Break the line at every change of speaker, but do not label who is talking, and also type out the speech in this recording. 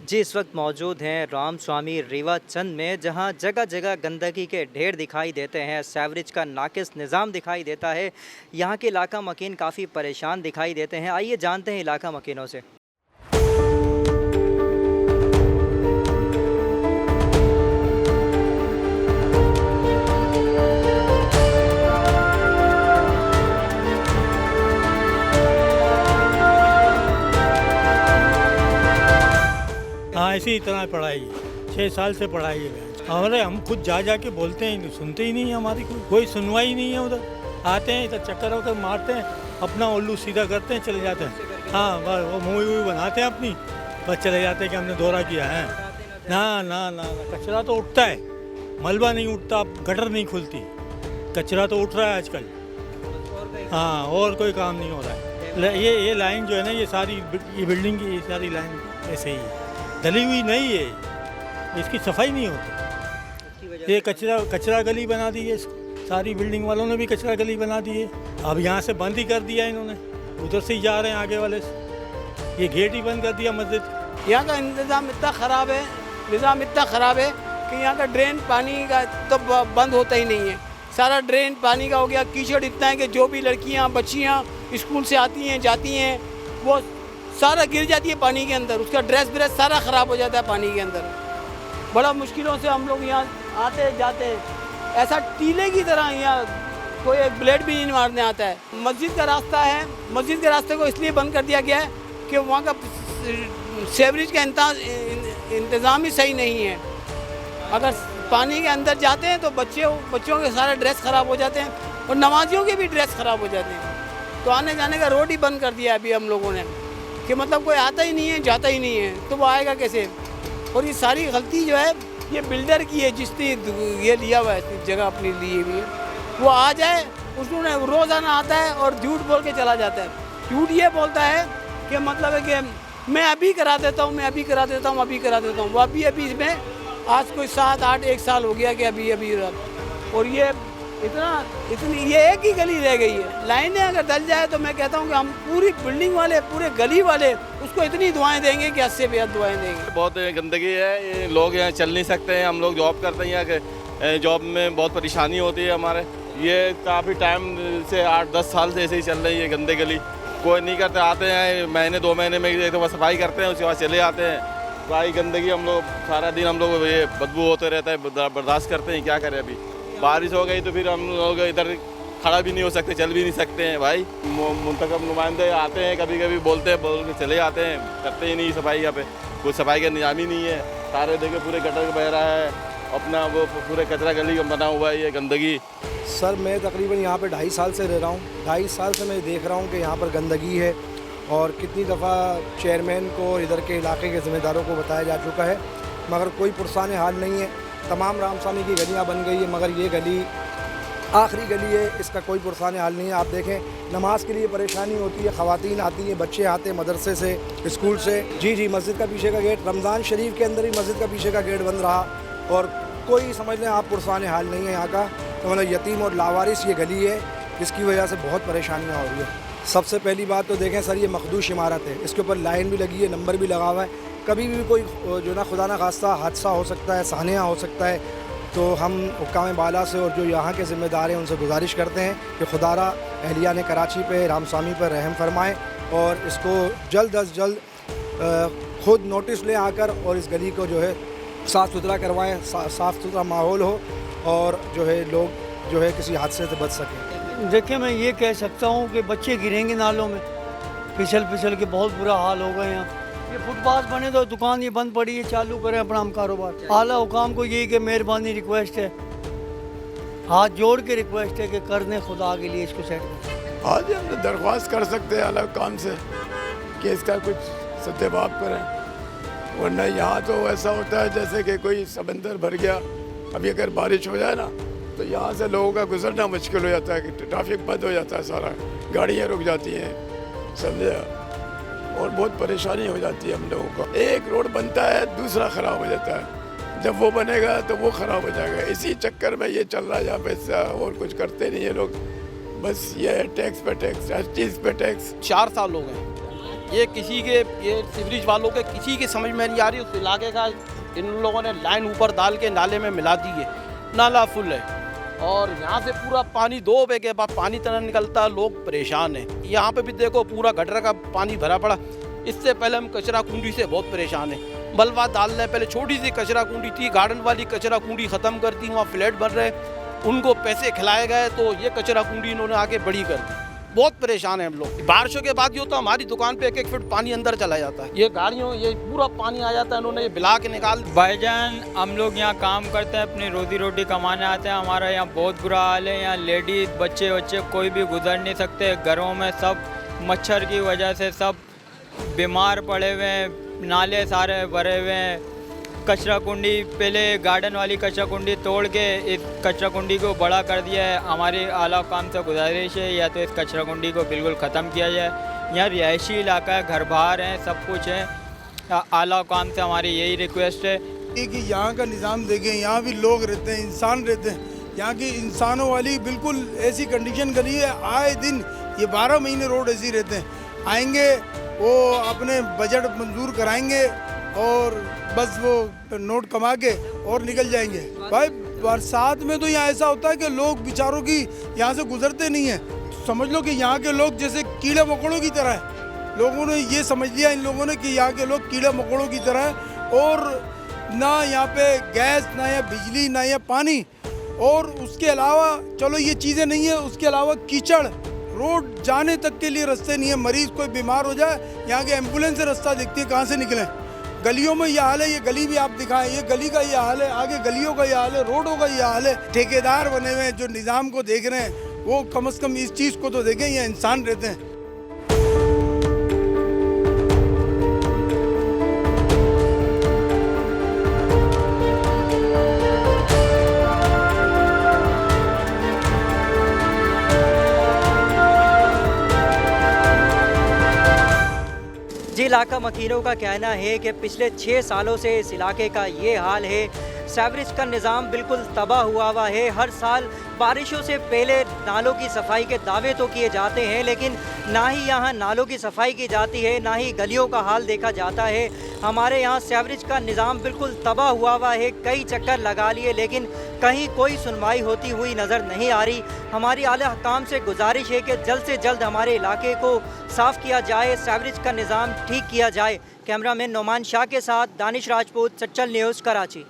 जी, इस वक्त मौजूद हैं रामस्वामी रीवा चंद में, जहां जगह जगह गंदगी के ढेर दिखाई देते हैं, सेवरेज का नाकिस निज़ाम दिखाई देता है। यहां के इलाका मकीन काफ़ी परेशान दिखाई देते हैं। आइए जानते हैं इलाका मकीनों से।
हाँ, इसी तरह पढ़ाई है। 6 साल से पढ़ाई है भैंस। हमारे हम खुद जा जा के बोलते हैं, सुनते ही नहीं है, हमारी कोई सुनवाई नहीं है। उधर आते हैं, इधर चक्कर वक्कर मारते हैं, अपना उल्लू सीधा करते हैं, चले जाते हैं। हाँ, बस वो मूवी वूवी बनाते हैं अपनी, बस चले जाते हैं कि हमने दौरा किया है। ना ना ना ना, कचरा तो उठता है, मलबा नहीं उठता, गटर नहीं खुलती, कचरा तो उठ रहा है आजकल। हाँ, और कोई काम नहीं हो रहा है। ये लाइन जो है ना, ये सारी ये बिल्डिंग की ये सारी लाइन ऐसे ही है, डली हुई नहीं है, इसकी सफाई नहीं होती। ये कचरा गली बना दी है, सारी बिल्डिंग वालों ने भी कचरा गली बना दी है। अब यहाँ से बंद ही कर दिया इन्होंने, उधर से ही जा रहे हैं आगे वाले से। ये गेट ही बंद कर दिया मस्जिद।
यहाँ का इंतज़ाम इतना ख़राब है, निज़ाम इतना ख़राब है कि यहाँ का ड्रेन पानी का तो बंद होता ही नहीं है। सारा ड्रेन पानी का हो गया, कीचड़ इतना है कि जो भी लड़कियाँ बच्चियाँ स्कूल से आती हैं जाती हैं, वो सारा गिर जाती है पानी के अंदर, उसका ड्रेस व्रेस सारा ख़राब हो जाता है पानी के अंदर। बड़ा मुश्किलों से हम लोग यहाँ आते जाते हैं, ऐसा टीले की तरह यहाँ कोई एक ब्लेड भी नहीं मारने आता है। मस्जिद का रास्ता है, मस्जिद के रास्ते को इसलिए बंद कर दिया गया है कि वहाँ का सेवरेज का इंतज़ाम ही सही नहीं है। अगर पानी के अंदर जाते हैं तो बच्चों के सारे ड्रेस ख़राब हो जाते हैं और नमाजियों के भी ड्रेस ख़राब हो जाते हैं। तो आने जाने का रोड ही बंद कर दिया है अभी हम लोगों ने, कि मतलब कोई आता ही नहीं है, जाता ही नहीं है, तो वो आएगा कैसे। और ये सारी गलती जो है ये बिल्डर की है, जिसने ये लिया हुआ है जगह अपनी ली हुई है। वो आ जाए, उसने रोज़ाना आता है और झूठ बोल के चला जाता है। झूठ ये बोलता है कि मतलब है कि मैं अभी करा देता हूँ, मैं अभी करा देता हूँ, अभी करा देता हूँ। वो अभी इसमें आज कोई 7-8 1 साल हो गया कि अभी और ये इतनी ये एक ही गली रह गई है। लाइनें अगर डल जाए तो मैं कहता हूँ कि हम पूरी बिल्डिंग वाले, पूरे गली वाले उसको इतनी दुआएं देंगे कि 80 से बेहद दुआएं देंगे।
बहुत गंदगी है, ये लोग यहाँ चल नहीं सकते हैं। हम लोग जॉब करते हैं, यहाँ जॉब में बहुत परेशानी होती है हमारे। ये काफ़ी टाइम से 8-10 साल से ऐसे ही चल रही है गंदे गली। कोई नहीं करते, आते हैं महीने 2 महीने में एक दफ़ा सफाई करते हैं, उसके बाद चले आते हैं। भाई गंदगी हम लोग सारा दिन हम लोग ये बदबू होते रहता है, बर्दाश्त करते हैं, क्या करें। अभी बारिश हो गई तो फिर हम लोग इधर खड़ा भी नहीं हो सकते, चल भी नहीं सकते हैं। भाई मुंतखब नुमाइंदे आते हैं, कभी कभी बोलते हैं, बोल के चले जाते हैं, करते ही नहीं सफाई। यहाँ पे कोई सफाई का निज़ाम ही नहीं है। सारे देखे पूरे गटर बह रहा है, अपना वो पूरे कचरा गली बना हुआ है, ये गंदगी।
सर मैं तकरीबन यहाँ पे 2.5 साल से रह रहा हूँ। 2.5 साल से मैं देख रहा हूँ कि यहाँ पर गंदगी है, और कितनी दफ़ा चेयरमैन को, इधर के इलाके के ज़िम्मेदारों को बताया जा चुका है, मगर कोई पुरसाने हाल नहीं है। तमाम रामस्वामी की गलियाँ बन गई है, मगर ये गली आखिरी गली है, इसका कोई पुरसाने हाल नहीं है। आप देखें, नमाज के लिए परेशानी होती है, ख़वातीन आती हैं, बच्चे आते हैं मदरसे से, स्कूल से। जी मस्जिद का पीछे का गेट, रमज़ान शरीफ के अंदर ही मस्जिद का पीछे का गेट बंद रहा, और कोई समझ लें आप पुरसाने हाल नहीं है यहाँ का। तो मतलब यतीम और लावारिस ये गली है, जिसकी वजह से बहुत परेशानियाँ हो रही है। सबसे पहली बात तो देखें सर, ये मखदूश इमारत है, इसके ऊपर लाइन भी लगी है, नंबर भी लगा हुआ है। कभी भी कोई जो ना खुदा ना खास्ता हादसा हो सकता है, सानिया हो सकता है। तो हम हुक्काम बाला से और जो यहाँ के ज़िम्मेदार हैं उनसे गुजारिश करते हैं कि खुदारा अहलिया ने कराची पे, रामस्वामी पर रहम फरमाएँ और इसको जल्द अज जल्द खुद नोटिस ले आकर और इस गली को जो है साफ़ सुथरा करवाएँ, साफ़ सुथरा माहौल हो, और जो है लोग जो है किसी हादसे से बच सकें।
देखिए, मैं ये कह सकता हूँ कि बच्चे गिरेंगे नालों में, फिसल के बहुत बुरा हाल हो गए हैं। ये फुटपाथ बने तो दुकान ये बंद पड़ी है, चालू करें अपना हम कारोबार। आला हुकाम को यही कि मेहरबानी रिक्वेस्ट है, हाथ जोड़ के रिक्वेस्ट है कि कर दें खुदा के लिए, इसको सेट करें।
आज हम दरख्वास्त कर सकते हैं आला हुकाम से कि इसका कुछ सत्याबाब करें, वरना यहाँ तो ऐसा होता है जैसे कि कोई समंदर भर गया। अभी अगर बारिश हो जाए ना तो यहाँ से लोगों का गुजरना मुश्किल हो जाता है, कि ट्रैफिक बंद हो जाता है, सारा गाड़ियाँ रुक जाती हैं, समझे, और बहुत परेशानी हो जाती है हम लोगों को। एक रोड बनता है, दूसरा ख़राब हो जाता है, जब वो बनेगा तो वो ख़राब हो जाएगा। इसी चक्कर में ये चल रहा है यहाँ पे, और कुछ करते नहीं है लोग, बस ये टैक्स पे टैक्स, हर चीज़ पे टैक्स।
4 साल हो गए ये किसी के, ये सीवरेज वालों के किसी की समझ में नहीं आ रही। उस इलाके का इन लोगों ने लाइन ऊपर डाल के नाले में मिला दी है, नाला फुल है और यहाँ से पूरा पानी 2 बजे के बाद पानी तरह निकलता है, लोग परेशान हैं। यहाँ पे भी देखो पूरा गटर का पानी भरा पड़ा। इससे पहले हम कचरा कुंडी से बहुत परेशान हैं। बलवा डालने पहले छोटी सी कचरा कुंडी थी, गार्डन वाली कचरा कुंडी ख़त्म कर दी, वहाँ फ्लैट बन रहे, उनको पैसे खिलाए गए तो ये कचरा कुंडी इन्होंने आके बड़ी कर दी। बहुत परेशान है हम लोग। बारिशों के बाद ये होता है हमारी दुकान पे 1-1 फुट पानी अंदर चला जाता है। ये गाड़ियों ये पूरा पानी आ जाता है, इन्होंने ये बिला के निकाल।
भाईजान हम लोग यहाँ काम करते हैं, अपनी रोजी रोटी कमाने आते हैं। हमारा यहाँ बहुत बुरा हाल है। यहाँ लेडीज बच्चे कोई भी गुजर नहीं सकते। घरों में सब मच्छर की वजह से सब बीमार पड़े हुए हैं, नाले सारे भरे हुए हैं। कचरा कुंडी पहले गार्डन वाली कचरा कुंडी तोड़ के इस कचरा कुंडी को बड़ा कर दिया है। हमारी आला काम से गुजारिश है या तो इस कचरा कुंडी को बिल्कुल ख़त्म किया जाए। यहाँ रिहायशी इलाका है, घर बाहर हैं, सब कुछ है। आला काम से हमारी यही रिक्वेस्ट है
कि यहाँ का निज़ाम देखें। यहाँ भी लोग रहते हैं, इंसान रहते हैं। यहाँ की इंसानों वाली बिल्कुल ऐसी कंडीशन करी है, आए दिन ये 12 महीने रोड ऐसी रहते हैं। आएंगे वो अपने बजट मंजूर कराएंगे और बस वो नोट कमा के और निकल जाएंगे। भाई बरसात में तो यहाँ ऐसा होता है कि लोग बेचारों की यहाँ से गुजरते नहीं हैं। समझ लो कि यहाँ के लोग जैसे कीड़े मकोड़ों की तरह हैं। लोगों ने ये समझ लिया इन लोगों ने कि यहाँ के लोग कीड़े मकोड़ों की तरह हैं और ना यहाँ पे गैस, ना यहाँ बिजली, ना यहाँ पानी। और उसके अलावा चलो ये चीज़ें नहीं है, उसके अलावा कीचड़, रोड जाने तक के लिए रास्ते नहीं है। मरीज़ कोई बीमार हो जाए, यहाँ के एम्बुलेंस से रास्ता दिखती है, कहाँ से निकलें। गलियों में ये हाल है, ये गली भी आप दिखाएं, ये गली का ये हाल है, आगे गलियों का ये हाल है, रोडों का ये हाल है। ठेकेदार बने हुए हैं जो निज़ाम को देख रहे हैं, वो कम से कम इस चीज़ को तो देखें, ये इंसान रहते हैं।
जी, इलाका मकीनों का कहना है कि पिछले 6 सालों से इस इलाके का ये हाल है। सीवरेज का निज़ाम बिल्कुल तबाह हुआ है। हर साल बारिशों से पहले नालों की सफाई के दावे तो किए जाते हैं, लेकिन ना ही यहाँ नालों की सफाई की जाती है, ना ही गलियों का हाल देखा जाता है। हमारे यहाँ सीवरेज का निज़ाम बिल्कुल तबाह हुआ है। कई चक्कर लगा लिए लेकिन कहीं कोई सुनवाई होती हुई नज़र नहीं आ रही। हमारी आला हुकाम से गुजारिश है कि जल्द से जल्द हमारे इलाके को साफ़ किया जाए, सीवरेज का निज़ाम ठीक किया जाए। कैमरामैन नोमान शाह के साथ दानिश राजपूत, सच्चल न्यूज़, कराची।